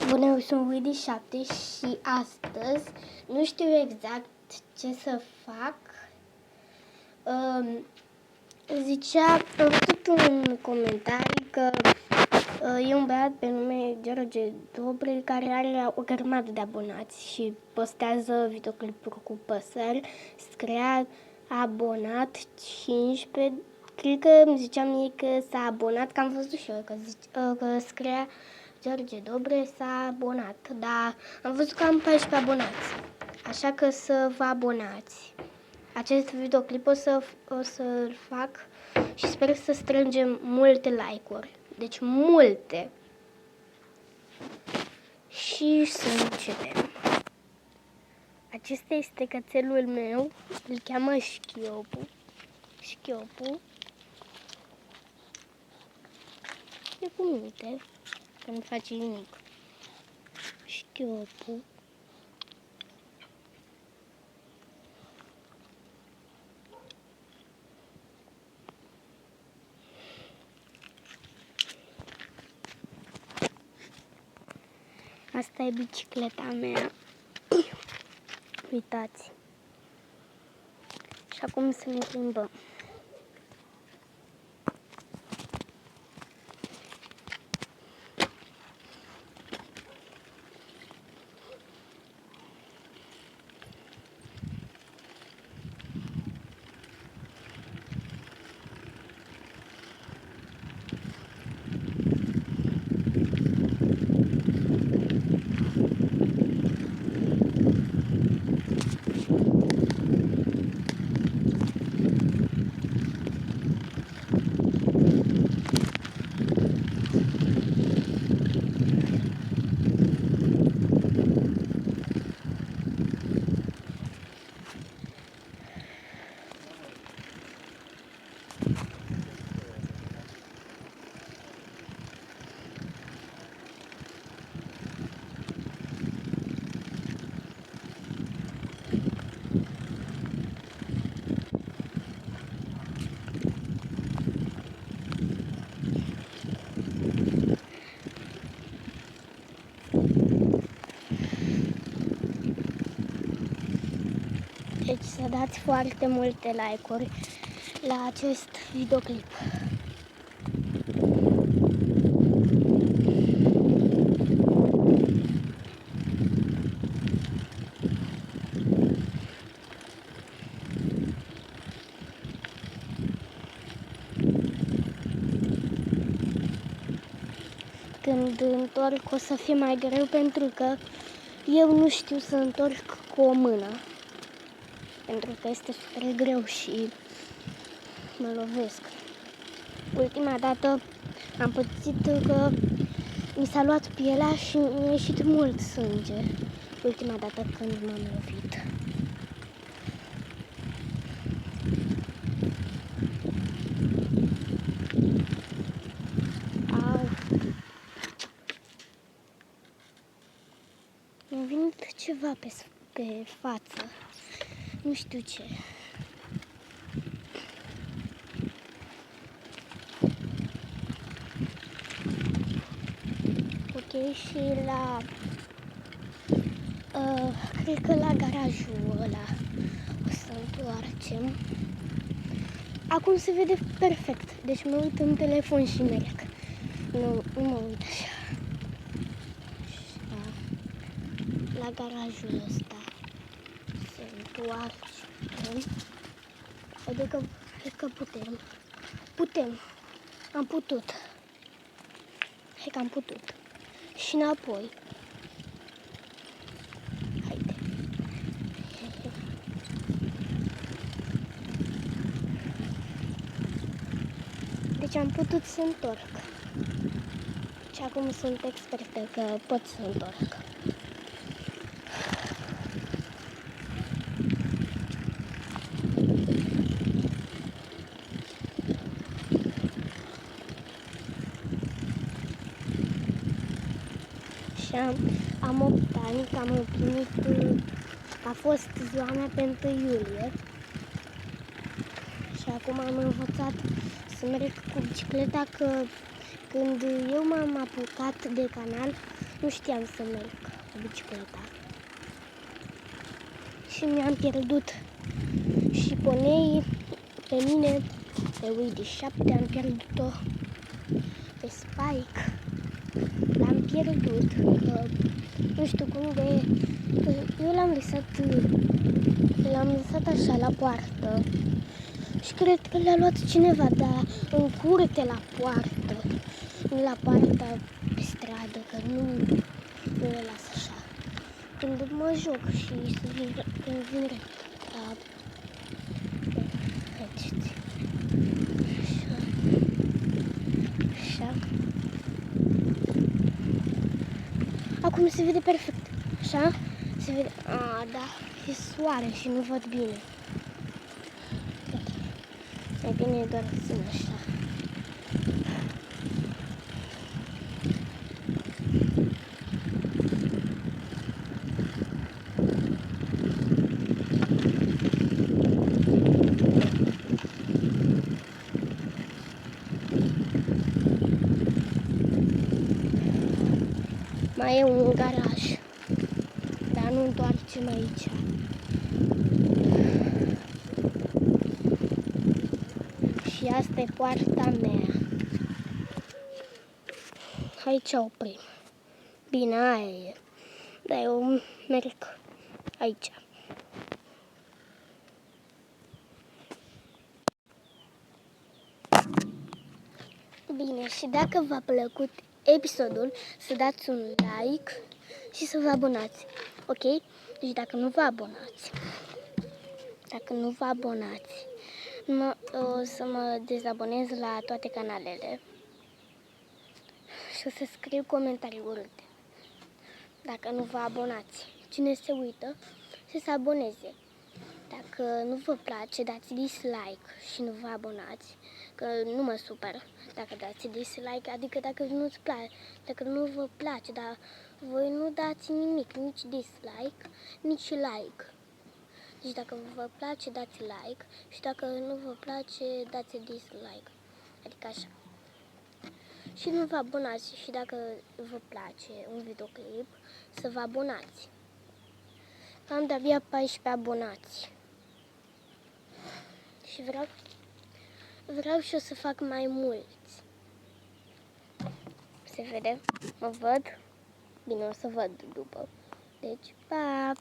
Bună, eu sunt Widi7 și astăzi nu știu exact ce să fac. Am văzut în comentarii că e un băiat pe nume George Dobril care are o grămadă de abonați și postează videoclipuri cu păsări. Scria abonat 15. Cred că îmi zicea mie că s-a abonat, că am văzut și eu că scria George Dobre s-a abonat, dar am văzut că am 14 abonați, așa că să vă abonați. Acest videoclip o să-l fac și sper să strângem multe like-uri, deci multe. Și să începem. Acesta este cățelul meu, îl cheamă Șchiopu. Șchiopu e cu minte, că nu face nimic. Șchiopu. Asta e bicicleta mea. Uitați. Și acum să ne plimbăm. Deci să dați foarte multe like-uri la acest videoclip. Când întorc o să fie mai greu pentru că eu nu știu să întorc cu o mână. Pentru că este super greu și mă lovesc. Ultima dată am pățit că mi s-a luat pielea și mi-a ieșit mult sânge. Ultima dată când m-am lovit. Au. Mi-a venit ceva pe față. Nu știu ce. Ok, și cred că la garajul ăla o să întoarcem. Acum se vede perfect, deci mă uit în telefon și merg. Nu mă uit așa. La garajul ăsta se întoarce. Adică, cred că putem. Putem. Am putut. Hai că am putut. Și înapoi. Haide. Deci am putut să întorc. Și acum sunt expertă că pot să întorc. Și am 8 ani, că am împlinit, a fost ziua mea pe 1 iulie. Și acum am învățat să merg cu bicicleta, că când eu m-am apucat de canal, Nu știam să merg cu bicicleta. Și mi-am pierdut și ponei pe mine, pe Woody 7, am pierdut-o pe Spike. L-am pierdut, că nu știu cum de... Eu l-am lăsat așa la poartă și cred că l-a luat cineva, dar în curte la poartă, nu la poartă pe stradă, că nu le las așa. Când mă joc și când vin la... Vedeți. Așa. Acum se vede perfect. Așa? Se vede... da. E soare și nu văd bine. Mai bine doar țin așa. Mai e un garaj, dar nu întoarcem aici. Și asta e poarta mea. Aici oprim. Bine, aia e. Dar eu merg aici. Bine, și dacă v-a plăcut episodul, să dați un like și să vă abonați. Ok? Deci dacă nu vă abonați, o să mă dezabonez la toate canalele și o să scriu comentarii urâte. Dacă nu vă abonați, cine se uită să se aboneze. Dacă nu vă place, dați dislike și nu vă abonați, că nu mă supăr dacă dați dislike, adică dacă nu-ți place, dacă nu vă place, dar voi nu dați nimic, nici dislike, nici like. Deci dacă vă place, dați like și dacă nu vă place, dați dislike, adică așa. Și nu vă abonați și dacă vă place un videoclip, să vă abonați. Am de-abia 14 abonați. Și vreau și o să fac mai mulți. Se vede? Mă văd? Bine, o să văd după. Deci, pa!